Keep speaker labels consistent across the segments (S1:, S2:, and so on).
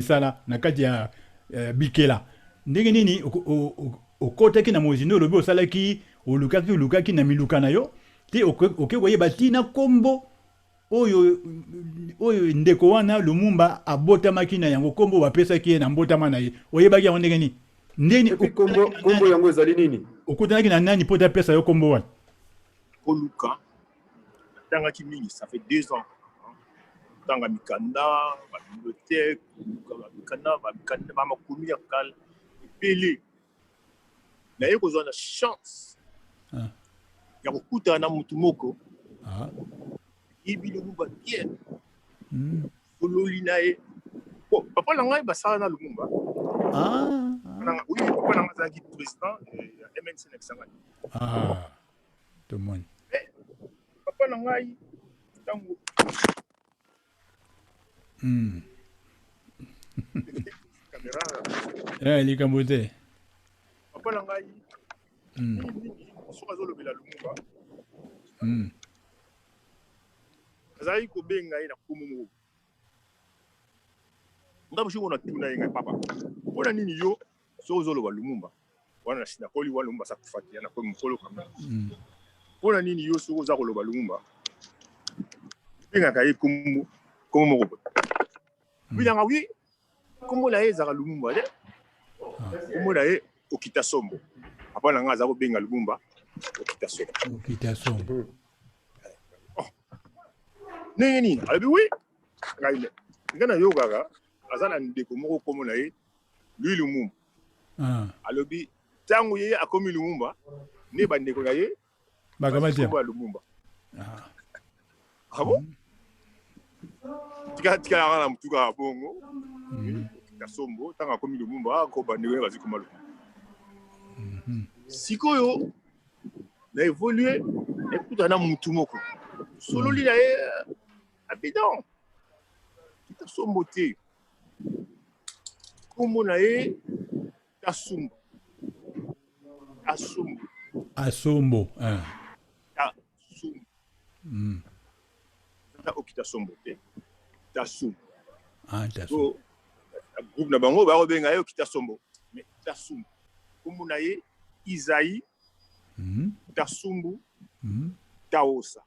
S1: sala na kati ya bikela ndenge nini okotaki na mozino lobi osalaki olukaki na miluka na yo te oke koyeba tina kombo oyo ndeko wana Lumumba abotamaki na yango kombo bapesaki ye na mbotama na ye oyebaki yango ndenge nini ndeni
S2: kombo yango ezali nini
S1: okutanaki na nani po tapesa yo kombo wana
S3: koluka tangaki mingi ça fait 2 ans tanga mikanda ba bibliothèque mikanda ba makumi ya kala epele na ye kozwa na chance ya kokutana na mutu moko yebi Lumumba bien ololi na ye papa na ngai basala na Lumumba oui papa na ngai azalaki président ya MNC na Kisangani
S1: tout le monde
S3: papa na ngai tango
S1: caméra likambo te
S3: papa na ngai soki azolobela Lumumba azalaki kobenga ye na komo moko nga bosi kona tuna ye ngai papa mpona nini yo soki ozoloba Lumumba wana nakoli wana Lumumba asakufaki ya nakomi mokolo kama mpona nini yo soki oza koloba Lumumba bengaka ye komo moko bilanga wi kombo na ye ezaka Lumumba te kombo na ye Okita Sombo papa na nga aza kobenga Lumumba
S1: Okita Sombo
S3: ndenge nini alobi wi ngai nayokaka aza na ndeko moko kombo na ye lui Lumumba alobi ntango ye akomi Lumumba nde bandeko na ye
S1: bakamati
S3: ya Lumumba bon tika na mutuka ya bongo Okita Sombo ntango akomi Lumumba ko bandeko ye bazikoma Lumumba sikoyo na évolué ekuta na mutu moko sololi na ye abidon Okita Sombo te kombo na ye Tasumbu
S1: Asombo
S3: Okita Sombo te Tasumbu
S1: Tasumbu
S3: groupe na bango bakobenga ye Okita Sombo mais Tasumbu kombo na ye Isaïe Tasumbu Taosa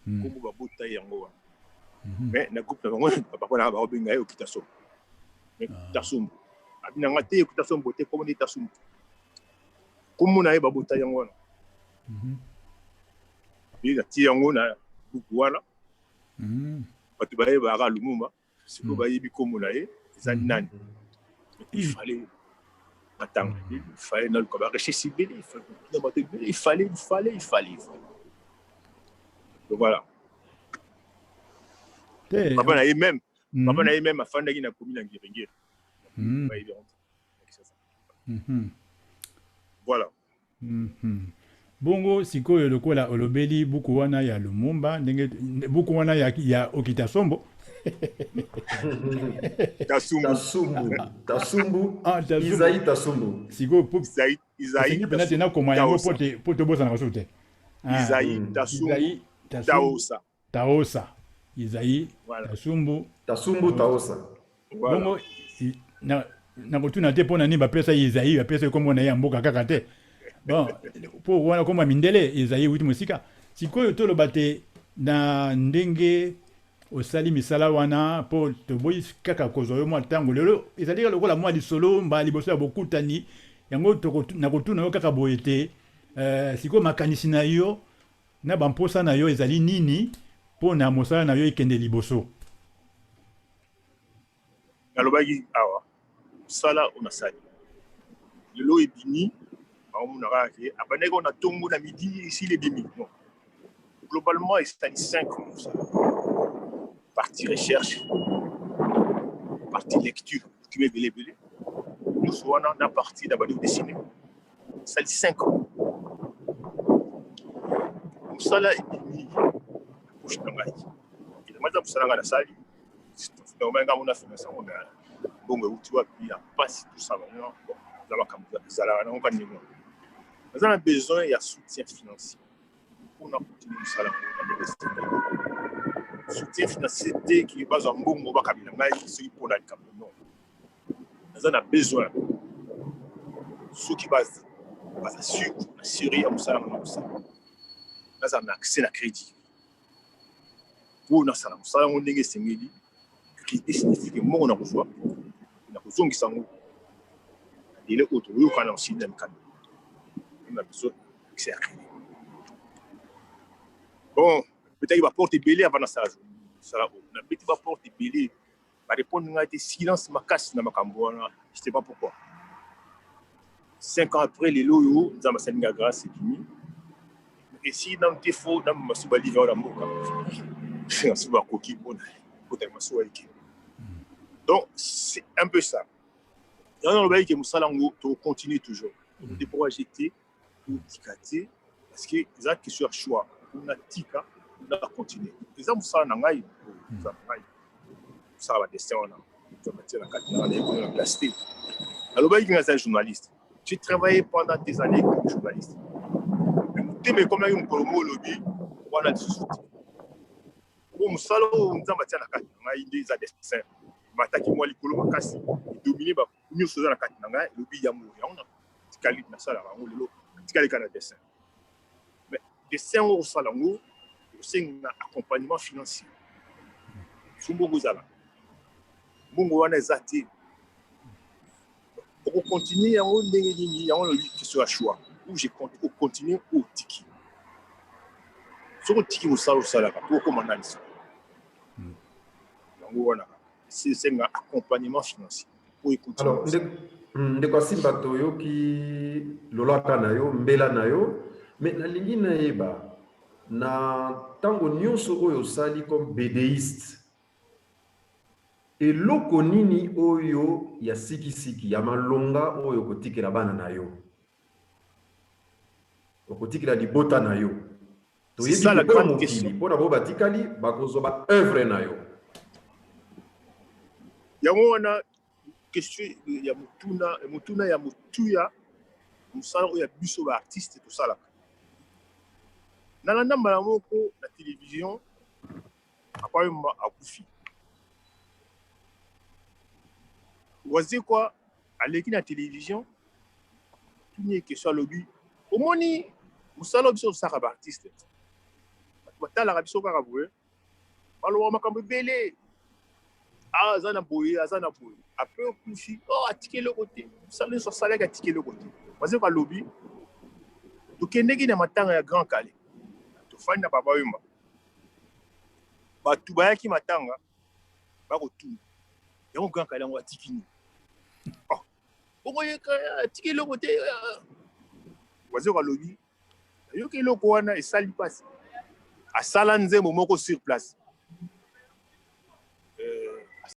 S3: kombo babota yango wana mais na groupe na bango papa na bakobenga ye Okita Sombo mais Tasumbu abinanga te Okita Sombo te kombo ni Tasumbu kombo na ye babota yango wana ye natie yango na buku wana bato bayebaka Lumumba sikoyo bayebi kombo na ye eza nani il fallait attendre il fallait na luka barecherche ebele il fallait donc voilà papa na ye même afandaki na komi na Ngirengere voilà
S1: bongo sikoyo lokola olobeli buku wana ya Lumumba ndenge buku wana ya Okita Sombo
S2: Tasumbu Isaïe Tasumbu
S1: sikoyo
S3: Isaïe
S1: peut-être na koma yango poto bosa na kosote
S3: Isaïe Tasumbu
S1: Taosa Isaïe
S2: Tasumbu Taosa
S1: bongo na kotuna te mpona nini bapesa Isaïe bapesa kombo na ye ya mboka kaka te bon po wana kombo mindele Isaïe wuti mosika sikoyo toloba te na ndenge osali misala wana po toboyi kaka kozwa yo mwa ntango lelo ezali lokola mwa lisolo mba liboso ya bokutani yango na kotuna yo kaka boye te sikoyo makanisi na yo na bamposa na yo ezali nini mpo na mosala na yo ekende liboso
S3: nalobaki awa mosala onasali lelo ebimi baomonaka ke abandaki ona ntongo na midi ici les demi non globalement esali 5 ans partie recherche partie lecture document ebele nyonso wana na partie na badi odesine esali 5 ans mosala ebimi bouche na ngai maza mosala ngai nasali naomenga mona finance yango na bongo euti wapi ya mpasi tosala za makambo ezalaka nango kaningo naza na besoin ya soutien financier mpona continue mosala yango na université soutien financier qui base en bon mot kabila ngai ce qui pour la kabila non nous avons besoin ceux qui base assurer à musala na ça nous avons accès à crédit pour na sala musala ngo ndenge sengeli qui signifie que mo na kozwa na kozongisa ngo il est autre yo kana aussi dans cadre on a besoin accès à crédit bon peut-être il va porter belé avant ça ça on a petit va porter belé va répondre à des silences ma casse na makambo na je sais pas pourquoi 5 ans après les loyo nous avons senga grâce c'est fini et si dans défaut dans masuba livre la mboka c'est suba koki bon peut-être masuba équipe donc c'est un peu ça et on a le que musala ngo to continue toujours de pouvoir jeter ou tikater parce que ça qui sur choix on a tika on a continuer les hommes musala na ngai ça va destin on a ça va tirer la carte dans la plastique alors bah il est un journaliste tu travaillais pendant des années comme journaliste mais comme là il me promo lobby on a des soucis pour musala on a matière la carte ngai des destin mataki moi likolo makasi dominer ba nous faisons la carte nanga lobby ya mo ya on a tikali na sala ba ngolo tikali kana dessin mais dessin au salango c'est un accompagnement financier sumbo gozala bongo wana ezati on continue en ndenge nini ya on lui qui soit choix où j'ai continuer au tiki sur tiki musala sala pour commander ça donc voilà c'est un accompagnement financier pour écouter.
S2: Alors, ndeko simba toyo ki lolaka na yo mbela na yo mais na lingi na yeba na tango nyonso oyo sali comme BDiste et loko nini oyo ya sikisiki ya malonga oyo kotikela bana na yo okotikela libota na yo to
S3: c'est ça la grande
S2: question pona bo batikali bakozo ba œuvre na yo.
S3: Il y a une question, il y a mutuna ya mutuya musala oya biso ba artiste tout ça là. Na landa mbala moko la télévision après ma akufi. Voici quoi à l'équipe la télévision tout n'est que sur le but. Au moni musala biso ça ba artiste. Batala biso ka kabwe. Balo makambo belé. Ah, azana boye. Après, oh, a tiqué le côté. Ça ne soit salaire a tiqué le côté. Parce que le lobby, tu connais qu'il y a matin à grand calé. Tu fais na baba yuma. Ba tu ba qui matanga. Ba ko tu. Ya un grand calé on a tiqué. Oh. Pourquoi il a tiqué le côté? Parce que le lobby, yo ke le koana et sali passe. A salanze momoko sur place.